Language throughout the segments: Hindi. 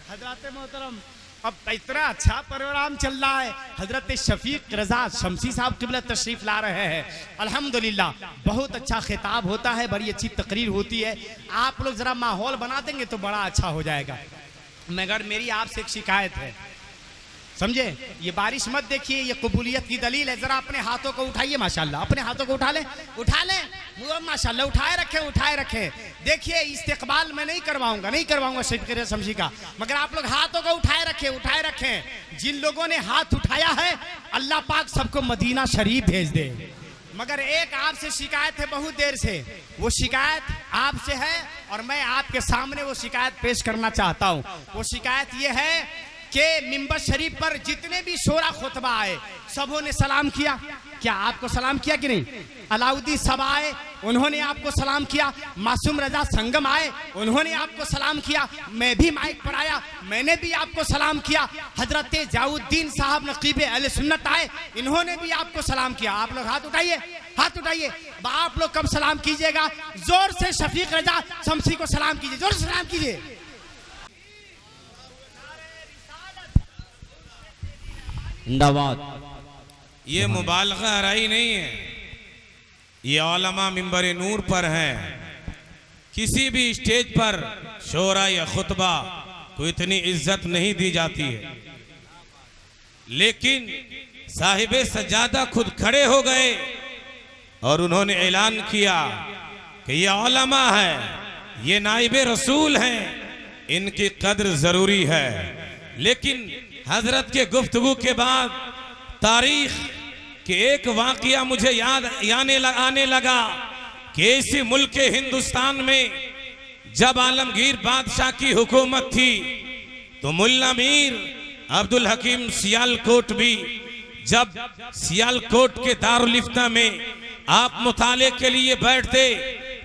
हजरत मोहतरम, अब इतना अच्छा प्रोग्राम चल रहा है। हजरत शफीक रजा शमसी साहब किबला तशरीफ ला रहे हैं। अल्हम्दुलिल्लाह बहुत अच्छा खिताब होता है, बड़ी अच्छी तकरीर होती है। आप लोग जरा माहौल बना देंगे तो बड़ा अच्छा हो जाएगा। मगर मेरी आपसे एक शिकायत है, समझे? ये बारिश मत देखिए, ये कबूलियत की दलील है। जरा अपने हाथों को उठाइए, माशाल्लाह अपने हाथों को उठा ले माशाल्लाह, उठाए रखे। देखिए इस्तेकबाल मैं नहीं करवाऊंगा शफीक शमसी का, मगर आप लोग हाथों को उठाए रखे। जिन लोगों ने हाथ उठाया है अल्लाह पाक सबको मदीना शरीफ भेज दे। मगर एक आपसे शिकायत है बहुत देर से, वो शिकायत आपसे है और मैं आपके सामने वो शिकायत पेश करना चाहता हूँ। वो शिकायत ये है कि मिंबर शरीफ पर जितने भी शोरा खुतबा आए सबों ने सलाम किया। क्या आपको सलाम किया कि नहीं? अलाउद्दीन सब आए, उन्होंने आपको सलाम किया। मासूम रजा संगम आए, उन्होंने आपको सलाम किया। मैं भी माइक पर आया, मैंने भी आपको सलाम किया। हजरत जाउद्दीन साहब नकीब अहले सुन्नत आए, इन्होंने भी आपको सलाम किया। आप लोग हाथ उठाइए। आप लोग कब सलाम कीजिएगा? जोर से शफीक रजा शमसी को सलाम कीजिए, जोर से सलाम कीजिए। ये मुबालगा हराई नहीं है, ये औलमा मिंबर नूर पर हैं। किसी भी स्टेज पर शोरा या खुतबा को इतनी इज्जत नहीं दी जाती है, लेकिन साहिबे सज्जादा खुद खड़े हो गए और उन्होंने ऐलान किया कि ये औलमा है, ये नाइबे रसूल हैं, इनकी कद्र जरूरी है। लेकिन हजरत के गुफ्तगू के बाद तारीख के एक वाकया मुझे याद आने लगा कि इसी मुल्क हिंदुस्तान में जब आलमगीर बादशाह की हुकूमत थी तो मुल्ला मीर अब्दुल हकीम सियालकोट भी जब सियालकोट के दारुल इफ्ता में आप मुताले के लिए बैठते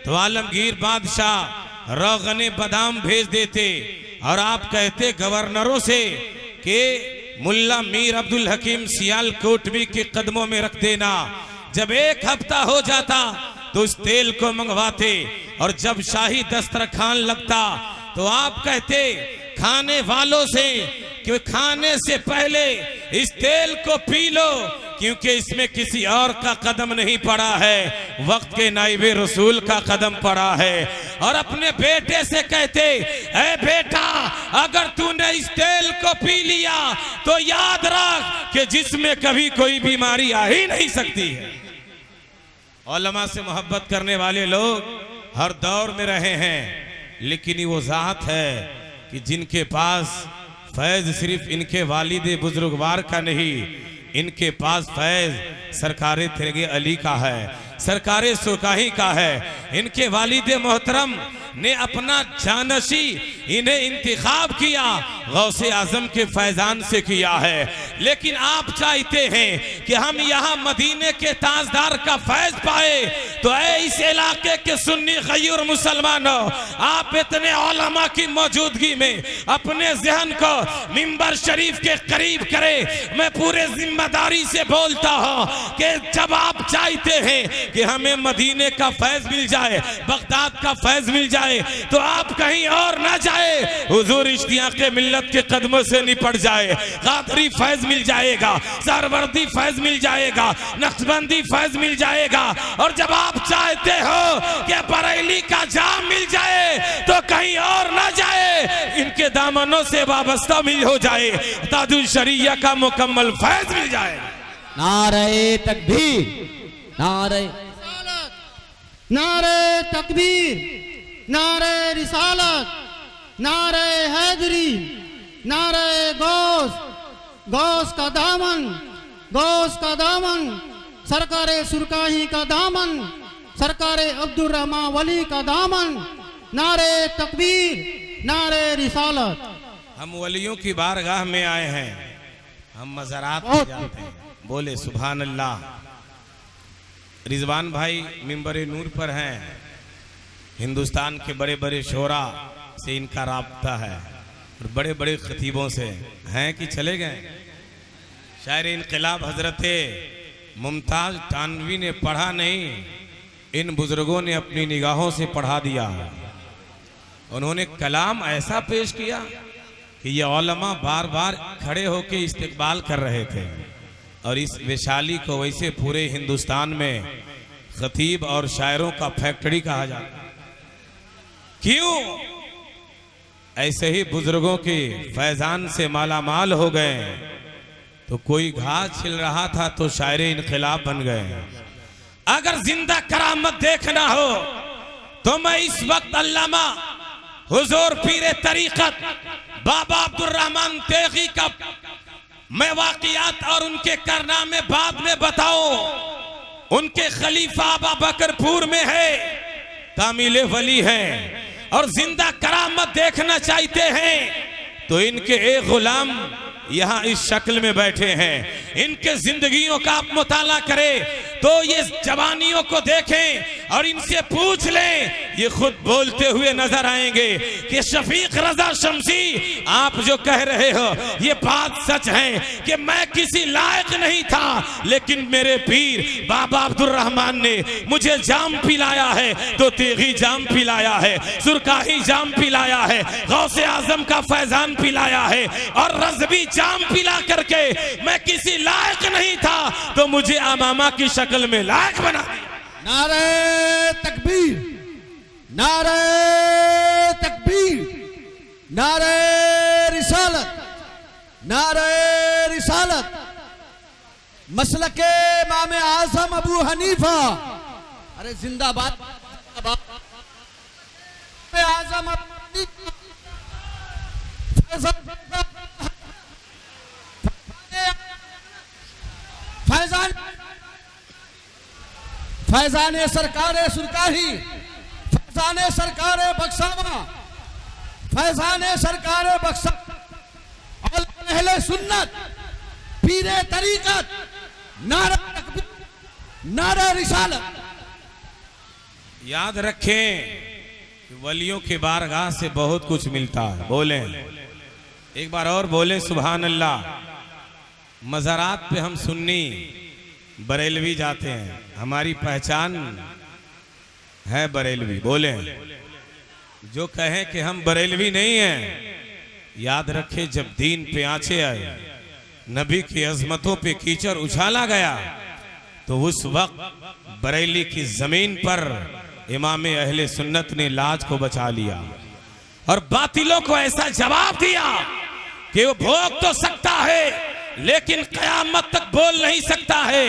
तो आलमगीर बादशाह रोगने बादाम भेज देते और आप कहते गवर्नरों से कि मुल्ला मीर अब्दुल हकीम सियालकोटवी के कदमों में रख देना। जब एक हफ्ता हो जाता तो उस तेल को मंगवाते और जब शाही दस्तरखान लगता तो आप कहते खाने वालों से कि खाने से पहले इस तेल को पी लो, क्योंकि इसमें किसी और का कदम नहीं पड़ा है, वक्त के नाइबे रसूल का कदम पड़ा है। और अपने बेटे से कहते, ऐ बेटा अगर तूने इस तेल को पी लिया तो याद रख कि जिसमें कभी कोई बीमारी आ ही नहीं सकती है। उलमा से मोहब्बत करने वाले लोग हर दौर में रहे हैं, लेकिन वो जात है कि जिनके पास फैज सिर्फ इनके वालिद बुजुर्गवार का नहीं, इनके पास फैज सरकारे तिरगे अली का है, सरकारे सुरकाही का है। इनके वालिद मोहतरम ने अपना जानशी इन्हें इंतखाब किया, गौसे आजम के फैजान से किया है। लेकिन आप चाहते हैं कि हम यहाँ मदीने के ताजदार का फैज पाए, तो ऐ इस इलाके के सुन्नी गैर मुसलमानों, आप इतने उलमा की मौजूदगी में अपने जहन को मिंबर शरीफ के करीब करें। मैं पूरे जिम्मेदारी से बोलता हूँ कि जब आप चाहते हैं कि हमें मदीने का फैज मिल जाए, बगदाद का फैज मिल जाए, तो आप कहीं और ना जाए, हुजूर इश्तियाक़े मिल्लत के कदमों से निपट जाए। कादरी फैज मिल जाएगा, सरवर्दी फैज मिल जाएगा, नक्शबंदी फैज मिल जाएगा। और जब आप चाहते हो कि बरेली का जाम मिल जाए तो कहीं और ना जाए, इनके दामनों से वाबस्ता मिल हो जाए, ताजुल शरिया का मुकम्मल फैज मिल जाए। नारे तकबीर, नारे तकबीर, नारे रिसालत, नारे हैदरी, नारे गौस का दामन, सरकारे सुरकाही का दामन, सरकारे अब्दुल रहमान वली का दामन। नारे तकबीर, नारे रिसालत। हम वलियों की बारगाह में आए हैं, हम मज़ारात में जाते हैं, बोले सुभान अल्लाह। रिजवान भाई मिंबर नूर पर हैं, हिंदुस्तान के बड़े बड़े शोरा से इनका राब्ता है और बड़े बड़े खतीबों से हैं कि चले गए। शायर इनकलाब हजरत मुमताज तानवी ने पढ़ा नहीं, इन बुजुर्गों ने अपनी निगाहों से पढ़ा दिया। उन्होंने कलाम ऐसा पेश किया कि ये उलमा बार बार खड़े होकर इस्तिकबाल कर रहे थे और इस वैशाली को वैसे पूरे हिंदुस्तान में खतीब और शायरों का फैक्ट्री कहा जाता। क्यों? ऐसे ही बुजुर्गों के फैजान से माला माल हो गए तो कोई घास छिल रहा था तो शायर इनकलाब बन गए। अगर जिंदा करामत देखना हो तो मैं इस वक्त अल्लामा हुजूर पीरे तरीकत बाबा अब्दुर रहमान तेगी का मैं वाक़ियात और उनके कारनामे बाद में बताऊं। उनके खलीफा अबू बकरपुर में है, कामिले वली है और जिंदा करामत देखना चाहते हैं तो इनके एक गुलाम यहाँ इस शक्ल में बैठे हैं। इनके जिंदगियों का आप मुताला करें तो ये जवानियों को देखें और इनसे पूछ लें, ये खुद बोलते हुए नजर आएंगे कि शफीक रजा शमसी आप जो कह रहे हो ये बात सच है कि मैं किसी लायक नहीं था, लेकिन मेरे पीर बाबा अब्दुर रहमान ने मुझे जाम पिलाया है तो तेगी जाम पिलाया है, सुरकाही जाम पिलाया है, गौसे आजम का फैजान पिलाया है और रज़बी जाम पिला करके मैं किसी लायक नहीं था तो मुझे अमामा की शक्ल में लायक बना। नारे तकबीर, नारे तकबीर, नारे रिसालत, नारे रिसालत। मसलके इमाम आज़म अबू हनीफा, अरे जिंदाबाद आज़म फैजान फैजाने सरकारे सुरकाही, फैजाने सरकारे बख्शावा, फैजाने सरकारे बख्शा और अहले सुन्नत पीरे तरीकत, नारा तकबीर, नारा रिसालत। याद रखें कि वलियों के बारगाह से बहुत कुछ मिलता है। बोले एक बार और बोले सुभान अल्लाह। मज़ारात पे हम सुन्नी बरेलवी जाते हैं, हमारी पहचान है बरेलवी। बोले जो कहें कि हम बरेलवी नहीं हैं, याद रखे जब दीन पे आंचे आए, नबी की अजमतों पे कीचड़ उछाला गया तो उस वक्त बरेली की जमीन पर इमाम अहले सुन्नत ने लाज को बचा लिया और बातिलों को ऐसा जवाब दिया कि वो भोग तो सकता है लेकिन कयामत तक बोल नहीं सकता है।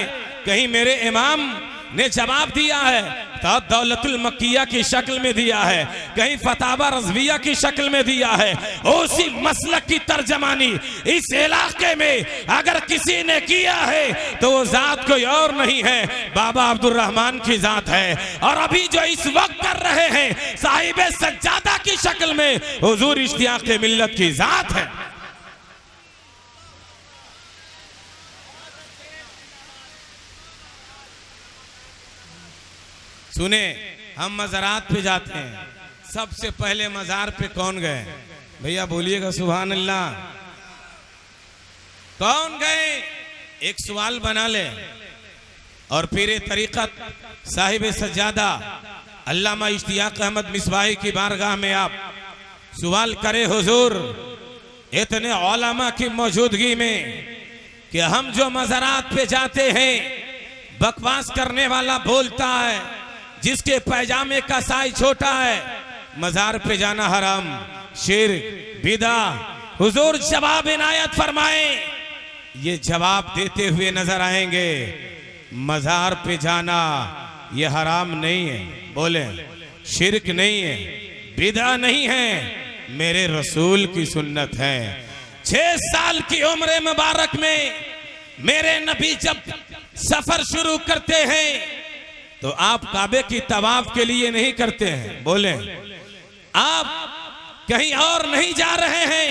कहीं मेरे इमाम ने जवाब दिया है तो दौलतुल मक्किया की शक्ल में दिया है, कहीं फतावा रज़विया की शक्ल में दिया है। उसी मसलक की तर्जमानी इस इलाके में अगर किसी ने किया है तो वो जात कोई और नहीं है, बाबा अब्दुर रहमान की जात है। और अभी जो इस वक्त कर रहे हैं साहिबे सज्जादा की शक्ल में हुजूर इश्तियाक़ मिल्लत की जात है। सुने, हम मज़ारात पे जाते हैं, सबसे पहले मज़ार पे कौन गए? भैया बोलिएगा सुभान अल्लाह। कौन गए? एक सवाल बना ले और पीरे तरीक़त साहिब सज्जादा अल्लामा इश्तियाक़ अहमद मिसबाही की बारगाह में आप सवाल करे हुजूर इतने उलमा की मौजूदगी में कि हम जो मज़ारात पे जाते हैं बकवास करने वाला बोलता है, जिसके पैजामे का साइज छोटा है, मजार पे जाना हराम, शिर्क, बिदा। हुजूर जवाब इनायत फरमाए। ये जवाब देते हुए नजर आएंगे, मजार पे जाना ये हराम नहीं है, बोले शिर्क नहीं है, बिदा नहीं है, मेरे रसूल की सुन्नत है। 6 साल की उम्र मुबारक में मेरे नबी जब सफर शुरू करते हैं तो आप काबे की तवाफ के लिए नहीं करते हैं, बोले आप कहीं और नहीं जा रहे हैं,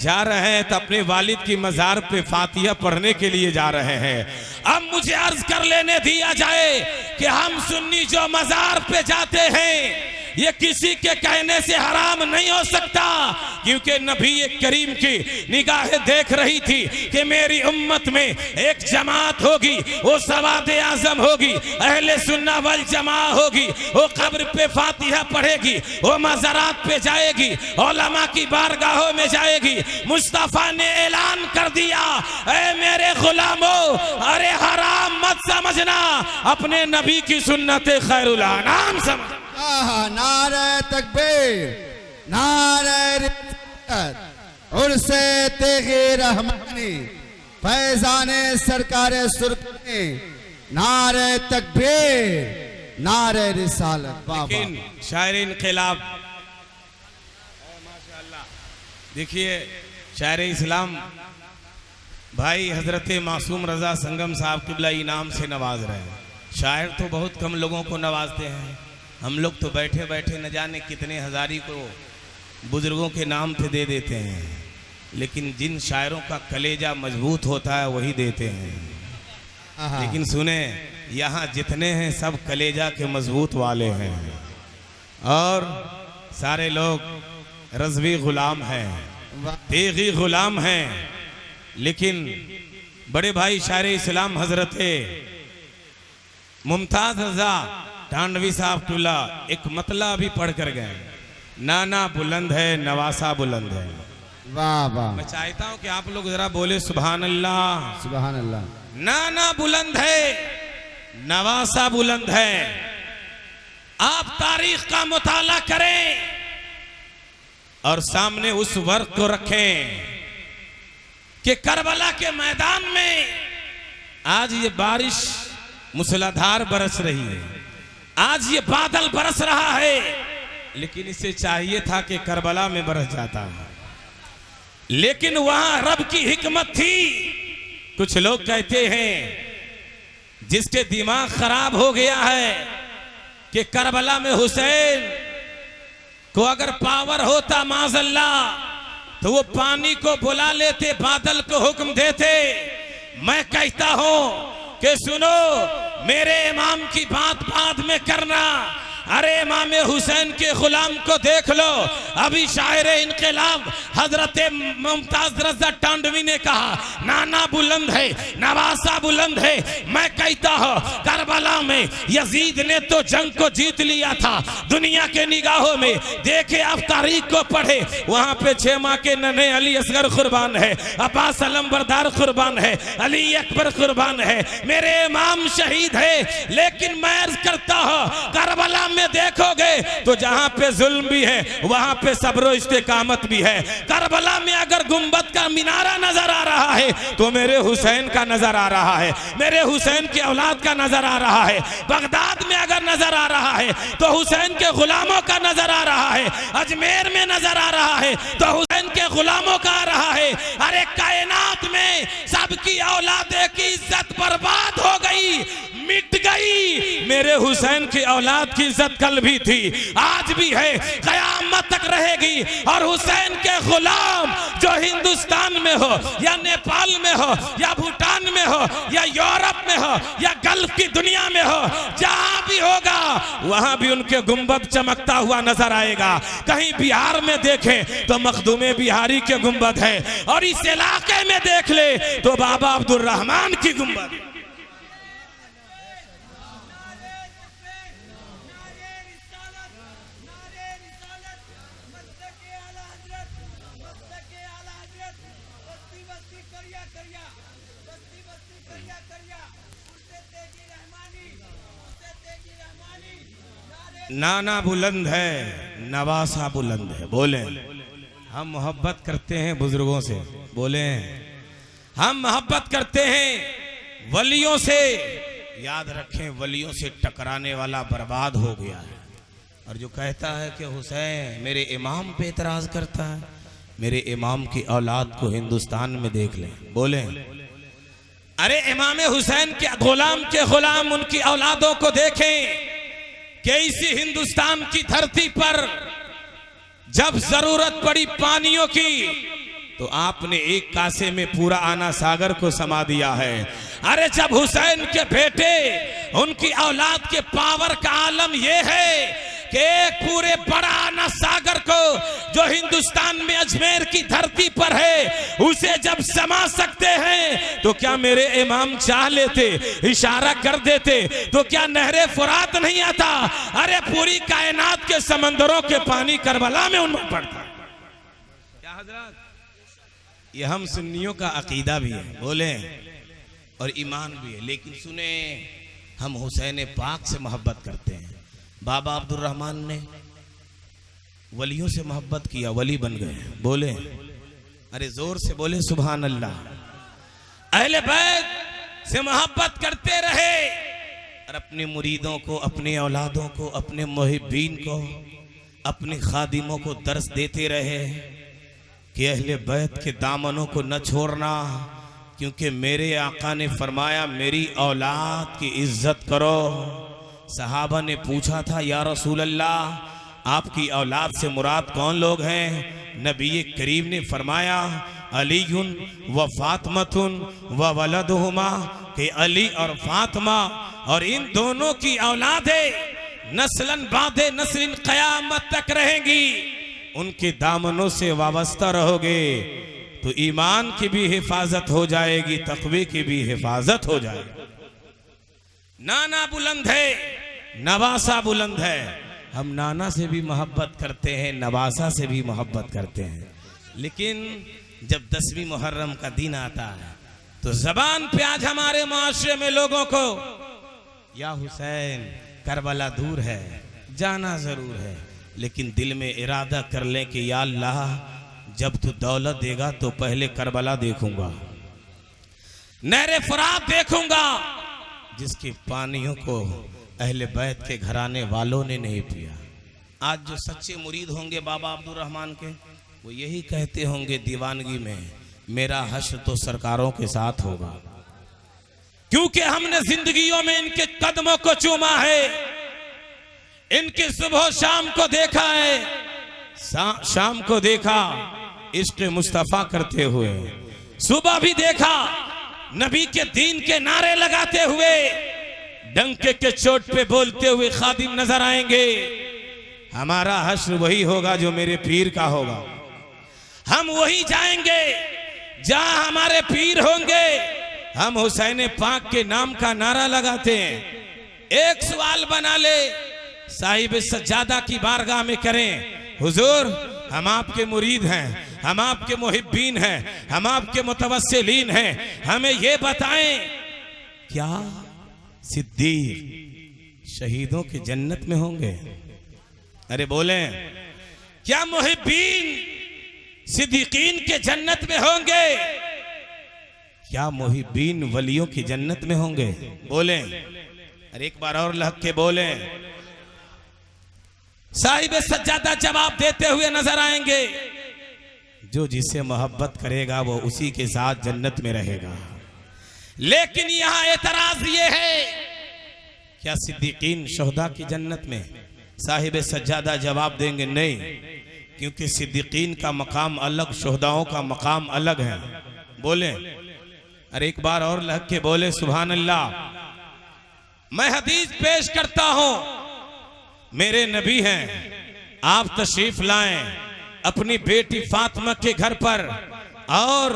जा रहे हैं तो अपने वालिद की मजार पे फातिहा पढ़ने के लिए जा रहे हैं। अब मुझे अर्ज कर लेने दिया जाए कि हम सुन्नी जो मजार पे जाते हैं ये किसी के कहने से हराम नहीं हो सकता, क्योंकि नबी करीम की निगाहें देख रही थी कि मेरी उम्मत में एक जमात होगी, वो सवादे आजम होगी, अहले सुन्ना वल जमा होगी, वो कब्र पे फातिहा पढ़ेगी, वो मज़ारात पे जाएगी, उलमा की बारगाहों में जाएगी। मुस्तफा ने ऐलान कर दिया, ऐ मेरे गुलामों, अरे हराम मत समझना, अपने नबी की सुन्नत खैरुल अनाम समझ। नारे तकबीर, नारे रिसालत, उर्से तेगे रहमानी, फैजाने सरकारे सुरखी, नारे तकबीर, नारे रिसालत। लेकिन शायर इनकलाब, देखिए शायर इस्लाम भाई हजरत मासूम रजा संगम साहब किबला इनाम से नवाज रहे हैं। शायर तो बहुत कम लोगों को नवाजते हैं, हम लोग तो बैठे बैठे न जाने कितने हजारी को बुजुर्गों के नाम पे दे देते हैं, लेकिन जिन शायरों का कलेजा मजबूत होता है वही देते हैं। लेकिन सुने, यहाँ जितने हैं सब कलेजा के मजबूत वाले हैं और सारे लोग रज़वी गुलाम हैं, तेगी गुलाम हैं। लेकिन बड़े भाई शायर इस्लाम हजरत मुमताज रजा टांडवी साहब टुल्ला एक मतला अभी पढ़ कर गए, नाना बुलंद है नवासा बुलंद है। वाह वाह, मैं चाहता हूं कि आप लोग जरा बोले सुभान अल्लाह, सुभान अल्लाह। नाना बुलंद है नवासा बुलंद है। आप तारीख का मुताला करें और सामने उस वर्क को रखें कि करबला के मैदान में आज ये बारिश मूसलाधार बरस रही है, आज ये बादल बरस रहा है, लेकिन इसे चाहिए था कि करबला में बरस जाता, लेकिन वहां रब की हिकमत थी। कुछ लोग कहते हैं जिसके दिमाग खराब हो गया है कि करबला में हुसैन को अगर पावर होता माज़अल्लाह तो वो पानी को बुला लेते, बादल को हुक्म देते। मैं कहता हूं कि सुनो, मेरे इमाम की बात बाद में करना, अरे इमाम हुसैन के गुलाम को देख लो। अभी शायर इनकलाब हजरत मुमताज रजा टांडवी ने कहा नाना बुलंद है नवासा बुलंद है। मैं कहता हूं करबला में यजीद ने तो जंग को जीत लिया था दुनिया के निगाहों में। देखे आप तारीख को पढ़े, वहां पे 6 माह के नन्हे अली असगर कुर्बान है, अब्बास अलमबरदार कुर्बान है, अली अकबर कुर्बान है, मेरे इमाम शहीद है। लेकिन मैं अर्ज करता हूं करबला में देखोगे तो जहां पे जुल्म भी है वहां पे सब्र इस्तेकामत भी है। करबला में अगर गुंबद का मीनारा नजर आ रहा है तो मेरे हुसैन का नजर आ रहा है, मेरे हुसैन के औलाद का नजर आ रहा है। बगदाद में अगर नजर आ रहा है तो हुसैन के गुलामों का नजर आ रहा है। अजमेर में नजर आ रहा है तो हुसैन के गुलामों का आ रहा है। अरे कायनात में सबकी औलादे की इज्जत बर्बाद हो गई, मिट गई, मेरे हुसैन की औलाद की इज्जत कल भी थी, आज भी है, कयामत तक रहेगी। और हुसैन के गुलाम जो हिंदुस्तान में हो या नेपाल में हो या भूटान में हो या यूरोप में हो या गल्फ की दुनिया में हो, जहां भी होगा वहां भी उनके गुंबद चमकता हुआ नजर आएगा। कहीं बिहार में देखें तो मखदूमे बिहारी के गुंबद है, और इस इलाके में देख ले तो बाबा अब्दुल रहमान की गुंबद। नाना बुलंद है नवासा बुलंद है। बोले हम मोहब्बत करते हैं बुजुर्गों से, बोले हम मोहब्बत करते हैं वलियों से। याद रखें, वलियों से टकराने वाला बर्बाद हो गया है। और जो कहता है कि हुसैन मेरे इमाम पे एतराज करता है, मेरे इमाम की औलाद को हिंदुस्तान में देख लें। बोले अरे इमाम हुसैन के गुलाम उनकी औलादों को देखें कि इसी हिंदुस्तान की धरती पर जब जरूरत पड़ी पानियों की तो आपने एक कासे में पूरा आना सागर को समा दिया है। अरे जब हुसैन के बेटे उनकी औलाद के पावर का आलम यह है कि एक पूरे बड़ा ना सागर को जो हिंदुस्तान में अजमेर की धरती पर है उसे जब समा सकते हैं तो क्या मेरे इमाम चाह लेते, इशारा कर देते तो क्या नहरे फुरात नहीं आता? अरे पूरी कायनात के समंदरों के पानी करबला में उनमें पड़ता। क्या हजरत, ये हम सुन्नियों का अकीदा भी है, बोले, और ईमान भी है। लेकिन सुने, हम हुसैन पाक से मोहब्बत करते हैं। बाबा अब्दुल रहमान ने वलियों से मोहब्बत किया, वली बन गए, बोले, अरे जोर से बोले सुभान अल्लाह। अहले बैत से मोहब्बत करते रहे और अपने मुरीदों को, अपने औलादों को, अपने मुहिब्बीन को, अपने खादिमों को दर्स देते रहे कि अहले बैत के दामनों को न छोड़ना, क्योंकि मेरे आका ने फरमाया मेरी औलाद की इज्जत करो। सहाबा ने पूछा था, या रसूल अल्लाह, आपकी औलाद से मुराद कौन लोग हैं? नबी करीम ने फरमाया अलीयुन व फातिमतुन व वलदहुमा, कि अली और फातिमा और इन दोनों की औलादें नस्लन बादे नस्लिन क़यामत तक रहेंगी, उनके दामनों से वाबस्ता रहोगे तो ईमान की भी हिफाजत हो जाएगी, तक़वे की भी हिफाजत हो जाएगी। नाना बुलंद है, नवासा बुलंद है। हम नाना से भी मोहब्बत करते हैं, नवासा से भी मोहब्बत करते हैं, लेकिन जब 10वीं मुहर्रम का दिन आता है तो जबान पे आज हमारे माशरे में लोगों को या हुसैन, करबला दूर है, जाना जरूर है, लेकिन दिल में इरादा कर लें कि या अल्लाह, जब तू दौलत देगा तो पहले करबला देखूंगा, नहरे फुरात देखूंगा, जिसके पानियों को अहले बैत के घराने वालों ने नहीं पिया। आज जो सच्चे मुरीद होंगे बाबा अब्दुल रहमान के, वो यही कहते होंगे दीवानगी में, मेरा हश्र तो सरकारों के साथ होगा, क्योंकि हमने जिंदगियों में इनके कदमों को चूमा है, इनके सुबह शाम को देखा है, शाम को देखा इश्क मुस्तफा करते हुए, सुबह भी देखा नबी के दीन के नारे लगाते हुए, डंके के चोट पे बोलते हुए खादिम नजर आएंगे। हमारा हश्र वही होगा जो मेरे पीर का होगा। हम वही जाएंगे जहां हमारे पीर होंगे। हम हुसैन पाक के नाम का नारा लगाते हैं। एक सवाल बना ले, साहिब सज्जादा की बारगाह में करें, हुजूर हम आपके मुरीद हैं, हम आपके मुहिब्बीन हैं, हम आपके मुतवस्सिलीन हैं, हमें ये बताएं, क्या सिद्दीक शहीदों की जन्नत में होंगे? अरे बोले, क्या मुहिब्बीन सिद्दीकीन के जन्नत में होंगे? क्या मुहिब्बीन वलियों की जन्नत में होंगे? बोले, अरे एक बार और लग के बोले। साहिब सज्जादा जवाब देते हुए नजर आएंगे, जो जिसे मोहब्बत करेगा वो उसी के साथ जन्नत में रहेगा। लेकिन यहां एतराज ये है, क्या सिद्दीकीन शोहदा की जन्नत में? साहिब सज्जादा जवाब देंगे नहीं, क्योंकि सिद्दीकीन का मकाम अलग, शोहदाओं का मकाम अलग है। बोले, अरे एक बार और लग के बोले सुभान अल्लाह। मैं हदीस पेश करता हूं, मेरे नबी हैं, आप तशरीफ लाएं अपनी बेटी फातिमा के घर पर, और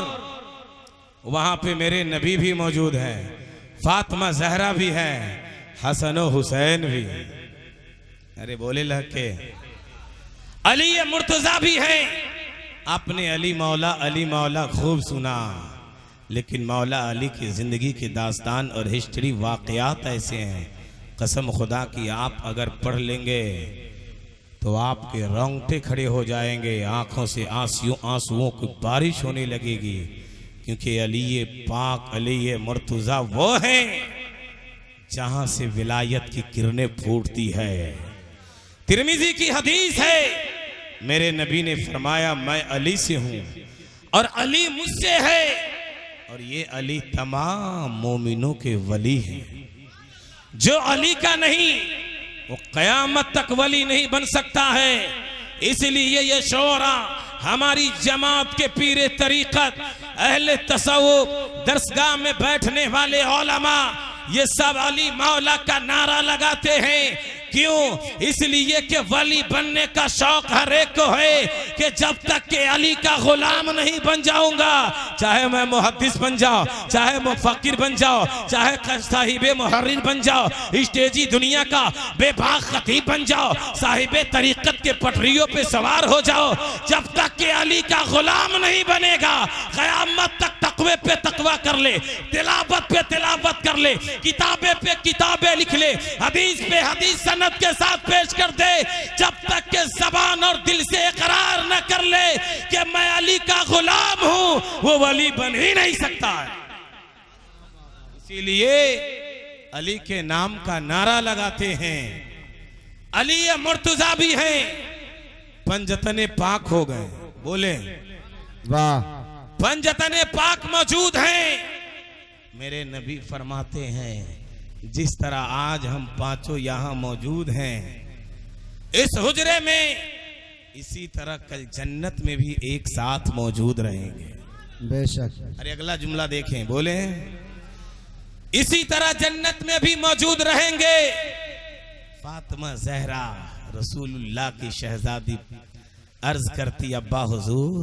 वहां पे मेरे नबी भी मौजूद हैं, फातिमा जहरा भी है, हसन और हुसैन भी। अरे बोले लग के, अली मुर्तजा भी है। आपने अली मौला खूब सुना, लेकिन मौला अली की जिंदगी की दास्तान और हिस्ट्री वाकयात ऐसे हैं, कसम खुदा की आप अगर पढ़ लेंगे तो आपके रोंगटे खड़े हो जाएंगे, आंखों से आंसुओं की बारिश होने लगेगी, क्योंकि अली पाक, अली मुर्तजा वो हैं जहां से विलायत की किरणें फूटती है। तिरमिजी की हदीस है, मेरे नबी ने फरमाया मैं अली से हूं और अली मुझसे है, और ये अली तमाम मोमिनों के वली हैं। जो अली का नहीं वो कयामत तक वली नहीं बन सकता है। इसलिए ये शोरा हमारी जमात के पीरे तरीकत, अहले तसव्वुफ, दरसगाह में बैठने वाले उलमा, ये सब अली मौला का नारा लगाते हैं क्यों? इसलिए कि वली बनने का शौक हर एक को है कि जब तक के अली का गुलाम नहीं बन जाऊंगा, चाहे मैं मुहद्दिस बन जाओ, चाहे मुफक्किर बन जाओ, चाहे साहिबे मुहर्रिर बन जाओ, स्टेजी दुनिया का बेबाक खतीब बन जाओ, साहिबे तरीकत के पटरियों पे सवार हो जाओ, जब तक के अली का गुलाम नहीं बनेगा, क़यामत तक तकवे पे तकवा कर ले, तिलावत पे तिलावत कर ले, किताबें पे किताबें लिख ले, हदीस पे हदीस सनद के साथ पेश कर दे, जब तक के ज़बान और दिल से इकरार न कर ले कि मैं अली का गुलाम हूं, वो वली बन ही नहीं सकता है। इसीलिए अली के नाम का नारा लगाते हैं। अली मुर्तजा भी हैं, पंजतने पाक हो गए। बोले वाह, पंजतने पाक मौजूद हैं। मेरे नबी फरमाते हैं, जिस तरह आज हम पांचों यहां मौजूद हैं इस हुजरे में, इसी तरह कल जन्नत में भी एक साथ मौजूद रहेंगे। बेशक। अरे अगला जुमला देखें, बोले इसी तरह जन्नत में भी मौजूद रहेंगे। फातिमा ज़हरा रसूलुल्लाह की शहजादी अर्ज करती, अब्बा हुजूर,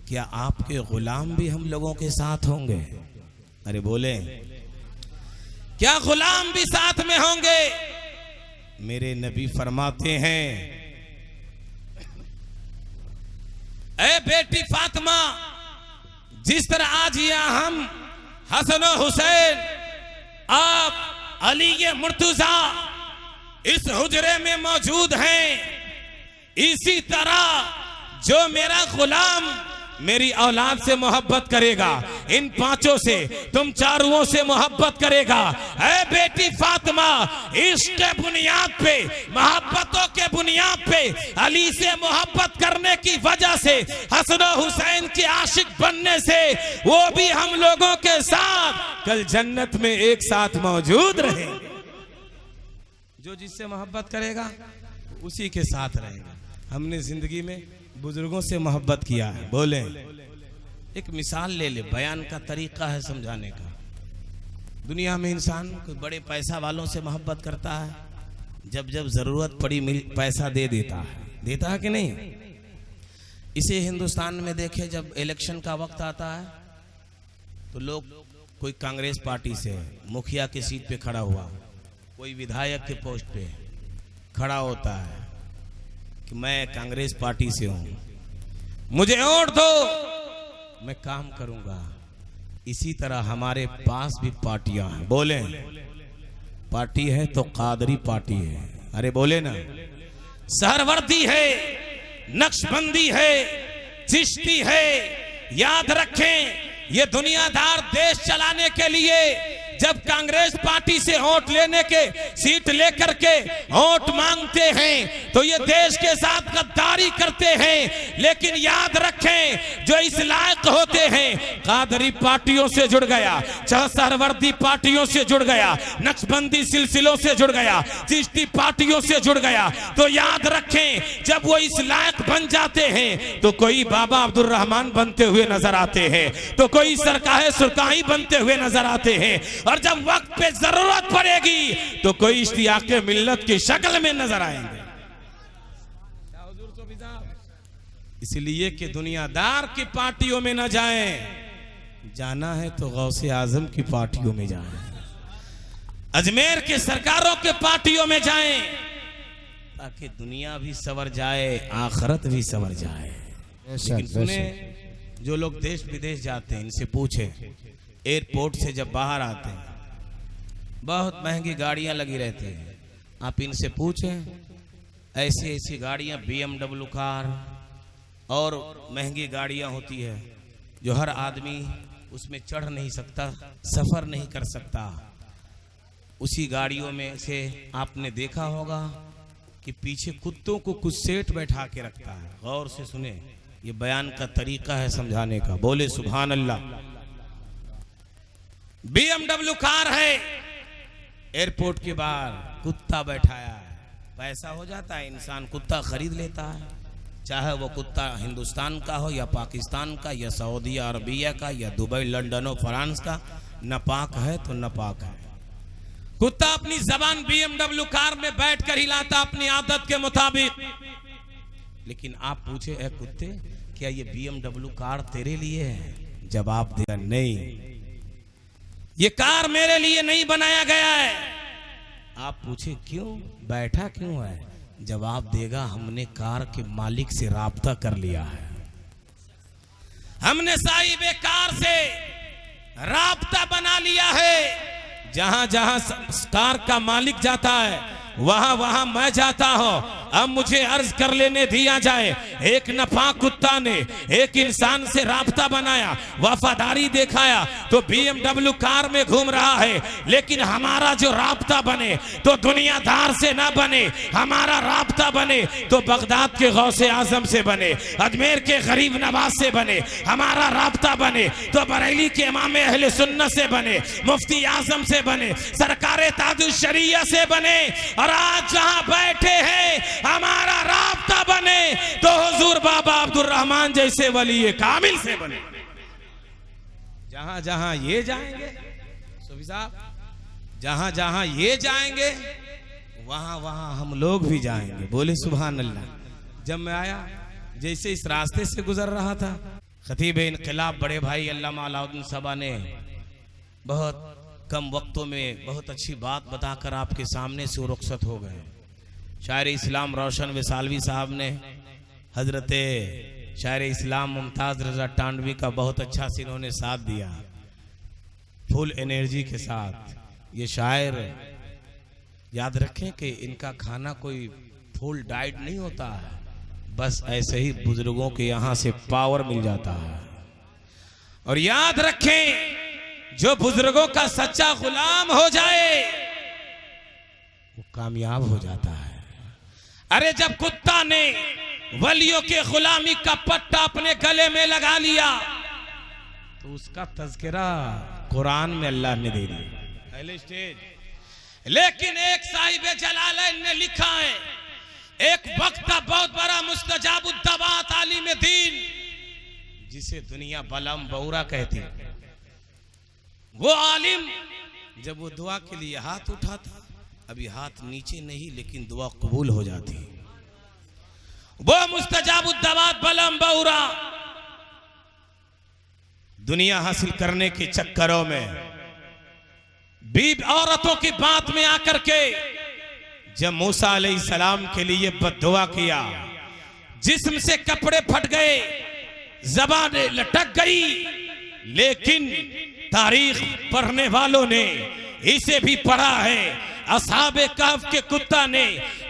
क्या आपके गुलाम भी हम लोगों के साथ होंगे? अरे बोले, क्या गुलाम भी साथ में होंगे? मेरे नबी फरमाते हैं, ए बेटी फातिमा, जिस तरह आज यहाँ हम हसन और हुसैन, आप अली मुर्तजा इस हुजरे में मौजूद हैं, इसी तरह जो मेरा गुलाम मेरी औलाद से मोहब्बत करेगा, इन पांचों से, तुम चारों से मोहब्बत करेगा। ऐ बेटी फातिमा, इश्क के बुनियाद पे, मोहब्बतों के बुनियाद पे अली से मोहब्बत करने की वजह से, हसन और हुसैन के आशिक बनने से, वो भी हम लोगों के साथ कल जन्नत में एक साथ मौजूद रहेंगे। जो जिससे मोहब्बत करेगा उसी के साथ रहेगा। हमने जिंदगी में बुजुर्गों से मोहब्बत किया है। बोले एक मिसाल ले ले, बयान का तरीका है समझाने का। दुनिया में इंसान कोई बड़े पैसा वालों से मोहब्बत करता है, जब जब जरूरत पड़ी पैसा दे देता है कि नहीं? इसे हिंदुस्तान में देखे, जब इलेक्शन का वक्त आता है तो लोग, कोई कांग्रेस पार्टी से मुखिया की सीट पे खड़ा हुआ, कोई विधायक के पोस्ट पे खड़ा होता है कि मैं कांग्रेस पार्टी से हूं, मुझे वोट दो, मैं काम करूंगा। इसी तरह हमारे पास भी पार्टियां हैं। बोले पार्टी है तो कादरी पार्टी है। अरे बोले ना, सहरवर्दी है, नक्शबंदी है, चिश्ती है। याद रखें, ये दुनियादार देश चलाने के लिए जब कांग्रेस पार्टी से वोट लेने के, सीट लेकर के वोट मांगते हैं तो ये देश के साथ गद्दारी करते हैं। लेकिन याद रखें, जो इस लायक होते हैं, कादरी पार्टियों से जुड़ गया, सहरवर्दी पार्टियों से जुड़ गया, नक्शबंदी सिलसिलों से जुड़ गया, चिश्ती पार्टियों से जुड़ गया, तो याद रखें, जब वो इस लायक बन जाते हैं तो कोई बाबा अब्दुल रहमान बनते हुए नजर आते हैं, तो कोई सरकाहे सुरकाही बनते हुए नजर आते हैं, और जब वक्त पे जरूरत पड़ेगी तो कोई इश्तियाक़े मिल्लत की शक्ल में नजर आएंगे। इसलिए कि दुनियादार की पार्टियों में न जाएं, जाना है तो गौसे आजम की पार्टियों में जाएं, अजमेर के सरकारों के पार्टियों में जाएं, ताकि दुनिया भी सवर जाए, आखिरत भी सवर जाए। लेकिन सुने, जो लोग देश विदेश जाते हैं, इनसे पूछे, एयरपोर्ट से जब बाहर आते हैं बहुत महंगी गाड़ियां लगी रहती हैं, आप इनसे पूछें, ऐसी ऐसी गाड़ियां BMW कार और महंगी गाड़ियां होती है जो हर आदमी उसमें चढ़ नहीं सकता, सफर नहीं कर सकता। उसी गाड़ियों में से आपने देखा होगा कि पीछे कुत्तों को कुछ सेठ बैठा के रखता है। गौर से सुने, ये बयान का तरीका है समझाने का। बोले सुभान अल्लाह। BMW कार है, एयरपोर्ट के बाहर कुत्ता बैठाया है, पैसा हो जाता है, इंसान कुत्ता खरीद लेता है, चाहे वो कुत्ता हिंदुस्तान का हो या पाकिस्तान का या सऊदी अरबिया का या दुबई, लंदन और फ्रांस का, नापाक है तो नापाक है। कुत्ता अपनी जबान BMW कार में बैठकर हिलाता अपनी आदत के मुताबिक। लेकिन आप पूछे, ए कुत्ते, क्या ये BMW कार तेरे लिए है? जवाब देगा नहीं, ये कार मेरे लिए नहीं बनाया गया है। आप पूछे क्यों, बैठा क्यों है? जवाब देगा, हमने कार के मालिक से राब्ता कर लिया है, हमने साहिबे कार से राब्ता बना लिया है। जहां जहां कार का मालिक जाता है वहां वहां मैं जाता हूं। अब मुझे अर्ज कर लेने दिया जाए, एक नफा कुत्ता ने एक इंसान से राब्ता बनाया, वफादारी दिखाया, तो BMW कार में घूम रहा है। लेकिन हमारा जो राब्ता बने तो दुनियादार से ना बने, हमारा राब्ता बने तो बगदाद के गौसे आजम से बने, अजमेर के गरीब नवाज से बने, हमारा राब्ता बने तो बरेली के इमाम अहले सुन्नत से बने, मुफ्ती आजम से बने, सरकार ताजुल शरीया से बने। और आज जहां बैठे हैं हमारा राब्ता बने तो हुजूर बाबा अब्दुल रहमान जैसे वली कामिल से बने। जहां जहां ये जाएंगे सूफी साहब, जहां जहां ये जाएंगे वहां वहां हम लोग भी जाएंगे। बोले सुभान अल्लाह। जब मैं आया, जैसे इस रास्ते से गुजर रहा था, खतीब इनकलाब बड़े भाई अल्लामा अलाउद्दीन सबा ने बहुत कम वक्तों में बहुत अच्छी बात बताकर आपके सामने से रुखसत हो गए। शायर इस्लाम रोशन विसालवी साहब ने हजरत शायर इस्लाम मुमताज रजा टांडवी का बहुत अच्छा से इन्होंने साथ दिया, फुल एनर्जी के साथ। ये शायर याद रखें कि इनका खाना कोई फुल डाइट नहीं होता है, बस ऐसे ही बुजुर्गों के यहाँ से पावर मिल जाता है। और याद रखें, जो बुजुर्गों का सच्चा गुलाम हो जाए वो कामयाब हो जाता है। अरे जब कुत्ता ने वलियों के गुलामी का पट्टा अपने गले में लगा लिया तो उसका तज़किरा कुरान में अल्लाह ने दे दिया पहले स्टेज। लेकिन एक साहिब जलालैन ने लिखा है, एक वक्त का बहुत बड़ा मुस्तजाबुद्दवात आलिम दीन, जिसे दुनिया बलम बौरा कहती, वो आलिम जब वो दुआ के लिए हाथ उठाता, अभी हाथ नीचे नहीं लेकिन दुआ कबूल हो जाती। वो मुस्तजाबुद्दवात बलम बौरा दुनिया हासिल करने के चक्करों में बीब औरतों की बात में आकर के जब मूसा अलैहिस्सलाम के लिए बद्दुआ किया, जिस्म से कपड़े फट गए, ज़बान लटक गई, लेकिन तारीख पढ़ने वालों ने इसे भी पढ़ा है। असहाबे कहफ के कुत्ता ने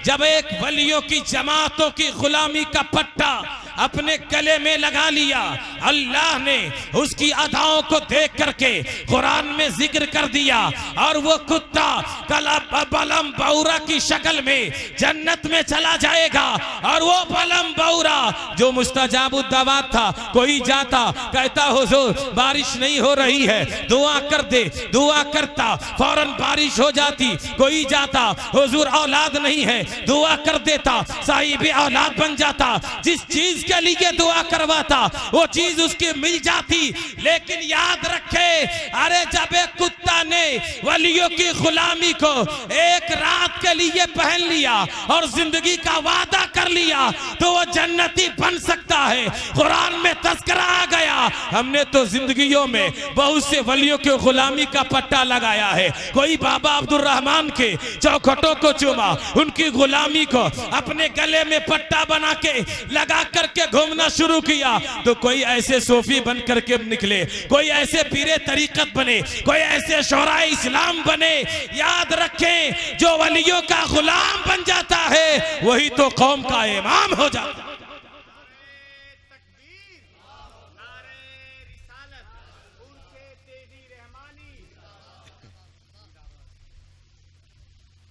जब एक वलियों की जमातों की गुलामी का पट्टा अपने गले में लगा लिया, अल्लाह ने उसकी अदाओं को देख करके कुरान में जिक्र कर दिया, और वो कुत्ता कला बलम बौरा की शक्ल में जन्नत में चला जाएगा। और वो बलम बौरा जो मुस्तजाबुद्दवात था, कोई जाता कहता हुजूर बारिश नहीं हो रही है, दुआ कर दे, दुआ करता फौरन बारिश हो जाती। कोई जाता हुजूर औलाद नहीं है, दुआ कर देता, साहिब औलाद बन जाता। जिस चीज के लिए दुआ करवाता वो चीज उसकी मिल जाती। लेकिन याद रखे, अरे जब एक कुत्ता ने वलियों की गुलामी को एक रात के लिए पहन लिया और जिंदगी का वादा कर लिया तो वो जन्नती बन सकता है। कुरान में तज़किरा आ गया, हमने तो जिंदगियों में बहुत से वलियों की गुलामी का पट्टा लगाया है। कोई बाबा अब्दुल रहमान के चौखटों को चूमा, उनकी गुलामी को अपने गले में पट्टा बना के लगा करके घूमना शुरू किया, तो कोई ऐसे सूफी बन करके निकले, कोई ऐसे पीरे तरीकत बने, कोई ऐसे शोराए इस्लाम बने। याद रखें, जो वलियों का गुलाम बन जाता है वही तो कौम का इमाम हो जाता है।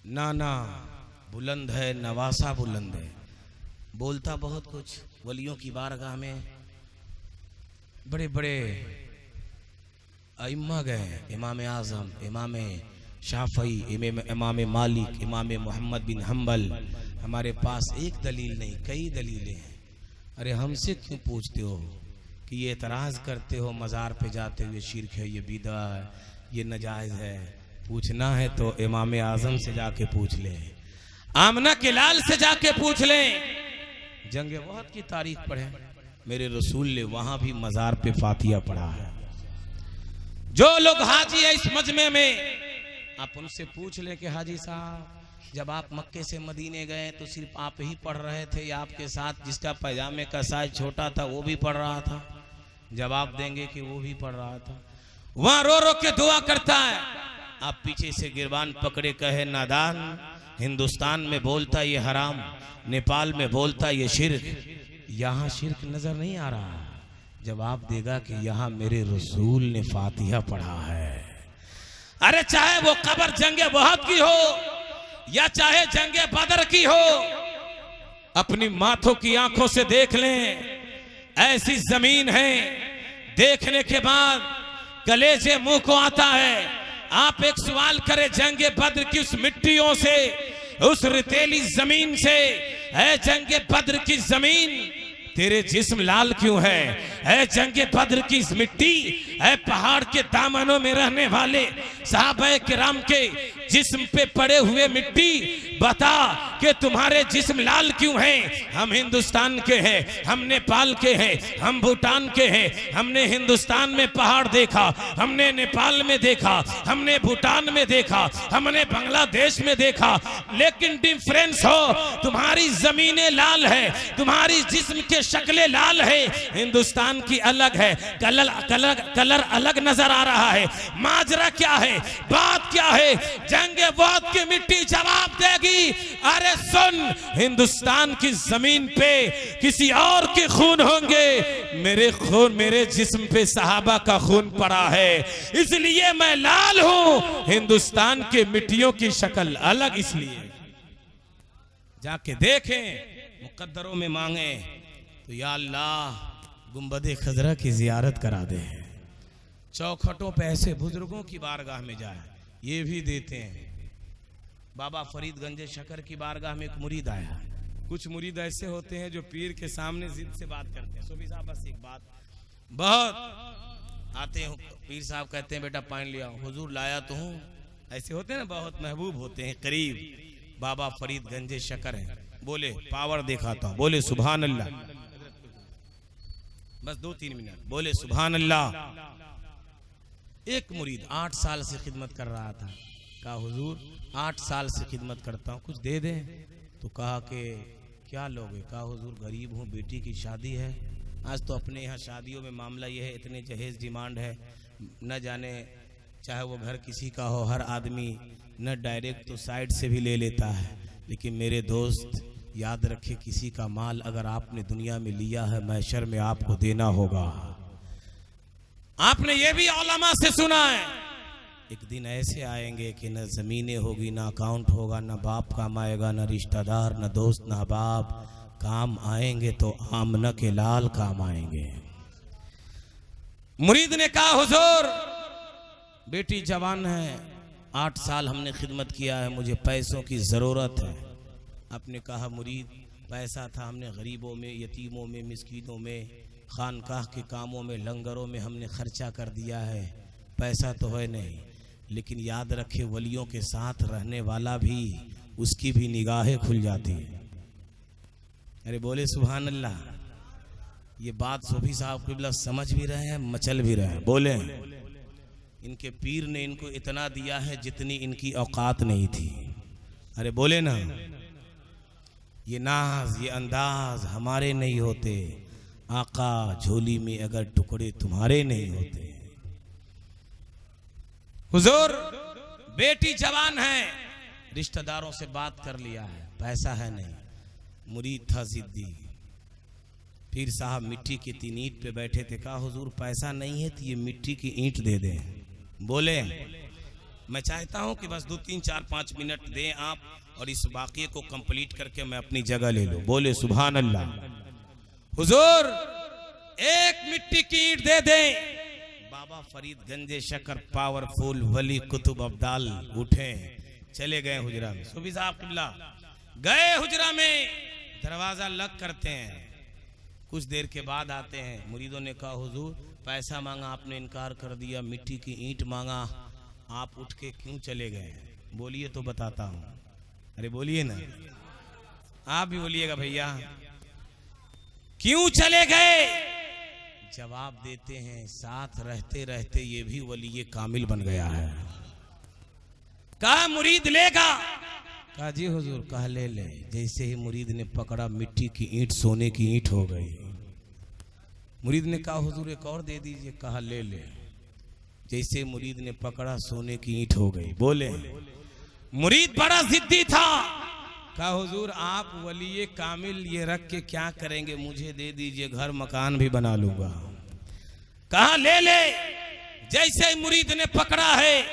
नाना बुलंद है, नवासा बुलंद है, बोलता बहुत कुछ वलियों की बारगाह में। बड़े बड़े अइम्मा गए, इमाम आज़म, इमाम शाफई, इमाम मालिक, इमाम मोहम्मद बिन हम्बल। हमारे पास एक दलील नहीं, कई दलीलें हैं। अरे हमसे क्यों पूछते हो कि ये एतराज़ करते हो मज़ार पे जाते हुए शिर्क है, ये बिदअत है, ये नाजायज़ है। पूछना है तो इमाम आजम से जाके पूछ ले, आमना के लाल से जाके पूछ ले। जंगे बहुत की तारीख पढ़े, मेरे रसूल ने वहां भी मजार पे फातिहा पढ़ा है। जो लोग हाजी है इस मजमे में, आप उनसे पूछ ले कि हाजी साहब जब आप मक्के से मदीने गए तो सिर्फ आप ही पढ़ रहे थे या आपके साथ जिसका पैजामे का साइज छोटा था वो भी पढ़ रहा था? जवाब देंगे कि वो भी पढ़ रहा था। वहां रो रो के दुआ करता है, आप पीछे से गिरबान पकड़े कहे नादान, हिंदुस्तान में बोलता ये हराम, नेपाल में बोलता ये शिर्क, यहाँ शिर्क नजर नहीं आ रहा। जवाब देगा कि यहाँ मेरे रसूल ने फातिहा पढ़ा है। अरे चाहे वो कब्र जंगे बहुत की हो या चाहे जंगे बदर की हो, अपनी माथों की आंखों से देख लें, ऐसी जमीन है देखने के बाद कलेजे मुंह को आता है। आप एक सवाल करें, जंगे बद्र की उस मिट्टियों से, उस रेतीली जमीन से, है जंगे बद्र की जमीन तेरे जिस्म लाल क्यों है? है जंगे बद्र की मिट्टी, है पहाड़ के दामनों में रहने वाले साहबे किराम के जिस्म पे पड़े हुए मिट्टी, बता कि तुम्हारे जिस्म लाल क्यों हैं? हम हिंदुस्तान के हैं, हम नेपाल के हैं, हम भूटान के हैं। हमने हिंदुस्तान में पहाड़ देखा, हमने नेपाल में देखा, हमने भूटान में देखा, हमने बांग्लादेश में देखा, लेकिन डिफरेंस हो तुम्हारी जमीनें लाल है, तुम्हारी जिस्म के शक्लें लाल है, हिंदुस्तान की अलग है, कलर अलग नजर आ रहा है। माजरा क्या है, बात क्या है? जंगे बौद्ध की मिट्टी जवाब देगी, अरे सुन, हिंदुस्तान की जमीन पे किसी और के खून होंगे, मेरे जिस्म पे सहाबा का खून पड़ा है, इसलिए मैं लाल हूं। हिंदुस्तान के मिट्टियों की शक्ल अलग, इसलिए जाके देखें, मुकद्दरों में मांगे तो या अल्लाह गुंबदे खजरा की जियारत करा दे। चौखटों पे ऐसे बुजुर्गों की बारगाह में जाए, ये भी देते हैं। बाबा फरीद गंजे शकर की बारगाह में एक मुरीद आया। कुछ मुरीद ऐसे होते हैं जो पीर के सामने जिद से बात करते हैं। सूफी साहब बस एक बात, बहुत आते हैं, पीर साहब कहते हैं बेटा पानी ले आओ, हुजूर लाया तो हूँ। ऐसे होते हैं ना, बहुत महबूब होते हैं, करीब। बाबा फरीद गंजे शकर है, बोले पावर दिखाता हूँ, बोले सुभान अल्लाह, बस 2-3 मिनट, बोले सुभान अल्लाह। एक मुरीद 8 साल से खिदमत कर रहा था, कहा हुजूर 8 साल से खिदमत करता हूँ, कुछ दे दें। तो कहा कि क्या लोगे? कहा हुजूर गरीब हूँ, बेटी की शादी है। आज तो अपने यहाँ शादियों में मामला यह है, इतने जहेज डिमांड है, न जाने चाहे वो घर किसी का हो, हर आदमी न डायरेक्ट तो साइड से भी ले लेता है। लेकिन मेरे दोस्त याद रखे, किसी का माल अगर आपने दुनिया में लिया है, महशर में आपको देना होगा। आपने ये भी उलमा से सुना है, एक दिन ऐसे आएंगे कि न जमीनें होगी, न अकाउंट होगा, न बाप काम आएगा, न रिश्तेदार, न दोस्त, न अहबाब काम आएंगे, तो आमना के लाल काम आएंगे। मुरीद ने कहा हुजूर बेटी जवान है, 8 साल हमने खिदमत किया है, मुझे पैसों की जरूरत है। आपने कहा मुरीद पैसा था, हमने गरीबों में, यतीमों में, मिस्कीनों में, खानकाह के कामों में, लंगरों में हमने खर्चा कर दिया है, पैसा तो है नहीं। लेकिन याद रखे, वलियों के साथ रहने वाला भी, उसकी भी निगाहें खुल जाती है। अरे बोले सुभान अल्लाह। ये बात सूफी साहब क़िबला समझ भी रहे हैं, मचल भी रहे हैं। बोले इनके पीर ने इनको इतना दिया है जितनी इनकी औकात नहीं थी। अरे बोले ना, ये नाज, ये अंदाज हमारे नहीं होते, आका झोली में अगर टुकड़े तुम्हारे नहीं होते। हुजूर बेटी जवान है, रिश्तेदारों से बात कर लिया है, पैसा है नहीं। मुरीद था जिद्दी। पीर साहब मिट्टी की 3 ईंट पे बैठे थे, कहा हुजूर पैसा नहीं है तो ये मिट्टी की ईंट दे दें। बोले मैं चाहता हूं कि बस 2, 3, 4, 5 मिनट दें आप, और इस वाक़ये को कंप्लीट करके मैं अपनी जगह ले लूं। बोले सुभान अल्लाह। हुजूर एक मिट्टी की ईंट दे दें। बाबा फरीद गंजे शकर पावरफुल वली कुतुब अब्दाल उठे, चले गए हुजरा में। सूफी साहब क़िबला गए हुजरा में, दरवाजा लग करते हैं, कुछ देर के बाद आते हैं। मुरीदों ने कहा हुजूर पैसा मांगा, आपने इनकार कर दिया, मिट्टी की ईंट मांगा, आप उठ के क्यों चले गए? बोलिए तो बताता हूं। अरे बोलिए ना, आप भी बोलिएगा भैया, क्यों चले गए? जवाब देते हैं, साथ रहते रहते ये भी वली कामिल बन गया है। कहा मुरीद लेगा? कहा जी हुजूर। कहा ले ले। जैसे ही मुरीद ने पकड़ा, मिट्टी की ईंट सोने की ईंट हो गई। मुरीद ने कहा हुजूर एक और दे दीजिए। कहा ले ले। जैसे मुरीद ने पकड़ा, सोने की ईंट हो गई। बोले मुरीद बड़ा जिद्दी था। कहा हुजूर आप वली कामिल ये रख के क्या करेंगे? मुझे दे दीजिए, घर मकान भी बना लूंगा। कहा ले ले। जैसे मुरीद ने पकड़ा है,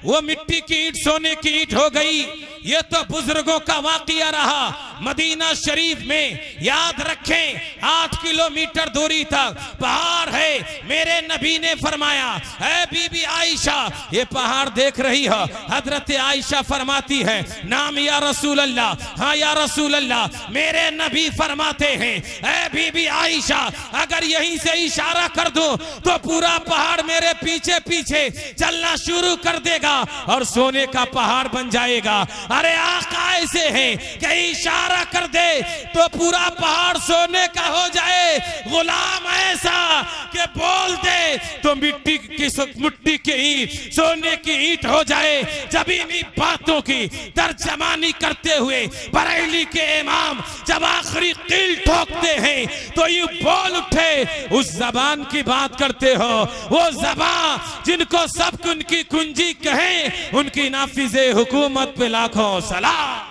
वो मिट्टी की ईंट सोने की ईंट हो गई। ये तो बुजुर्गों का वाकया रहा। मदीना शरीफ में याद रखें, 8 किलोमीटर दूरी तक पहाड़ है। मेरे नबी ने फरमाया, है बीबी आयशा ये पहाड़ देख रही है? हजरत आयशा फरमाती है, नाम या रसूल अल्लाह। हाँ या रसूल अल्लाह। मेरे नबी फरमाते हैं, है बीबी आयशा अगर यहीं से इशारा कर दो तो पूरा पहाड़ मेरे पीछे पीछे चलना शुरू कर देगा और सोने का पहाड़ बन जाएगा। अरे आका ऐसे हैं कि इशारा कर दे तो पूरा पहाड़ सोने का हो जाए। गुलाम ऐसा कि बोल दे तो मिट्टी की ईंट सोने की ईंट हो जाए। जब इन्हीं बातों की तर्जमानी करते हुए बरेली के इमाम जब आखिरी कील ठोकते हैं तो यूं बोल उठे, उस जबान की बात करते हो, वो जबान जिनको सब उनकी कुंजी कहें, उनकी नाफिज़े हुकूमत पे लाखों सलाम।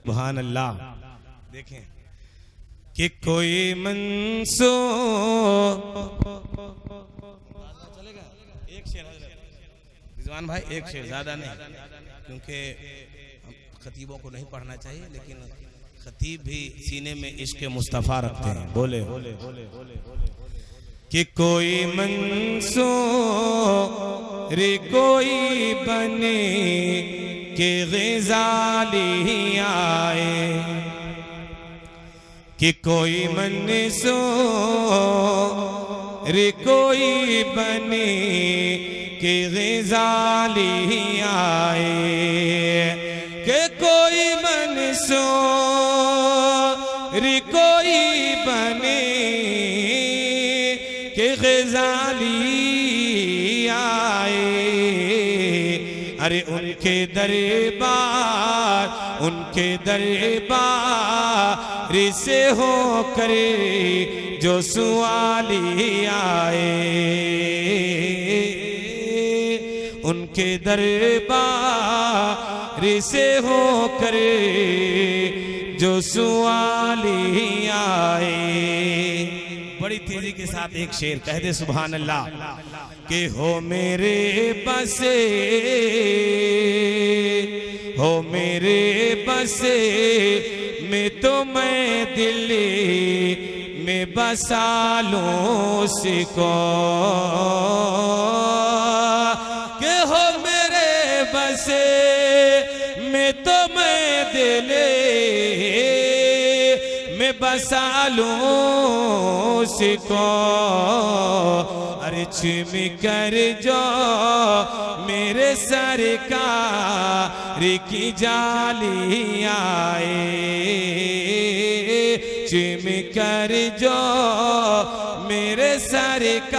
सुभान अल्लाह। देखें कि कोई मंसूर चलेगा। एक शेर रिजवान भाई, एक शेर, ज्यादा नहीं, क्योंकि खतीबों को नहीं पढ़ना चाहिए, लेकिन खतीब भी सीने में इश्क मुस्तफा रखते हैं। बोले कि कोई मंसूर कोई बने के ग़ज़ाली आए, कि कोई मंसूर कोई बने के ग़ज़ाली आए, कि कोई मंसूर कोई बने के ग़ज़ाली आए। अरे उनके दरबार से हो करे जो सुआली आए, उनके दरबार से हो करे जो सुआली आए। बड़ी तेजी के साथ एक शेर कह दे सुभान अल्लाह। कि हो मेरे बसे, हो मेरे बसे में तो मैं दिल में बसा लूं सिको, कि हो मेरे बसे में तो मैं दिल में बसा लूं सिको। अरे चुम कर जो मेरे सरकार की जाली आए, चुम कर जो मेरे सरकार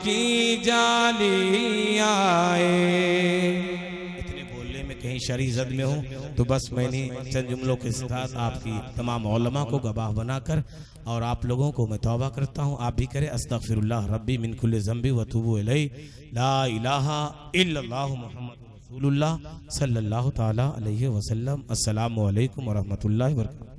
की जाली आए। इतने बोलने में कहीं शरी ज़द में हूँ तो बस मैंने चंद जुमलों के साथ आपकी तमाम उलमा को गवाह बनाकर और आप लोगों को मैं तौबा करता हूँ। आप भी करें अस्तगफिरुल्लाह रब्बी मिन कुल्लि ज़ंबि व अतूबु इलैहि, ला इलाहा इल्लल्लाह मुहम्मद रसूलुल्लाह सल्लल्लाहु ताला अलैहि वसल्लम। अस्सलामु अलैकुम व रहमतुल्लाहि व बरकातहू।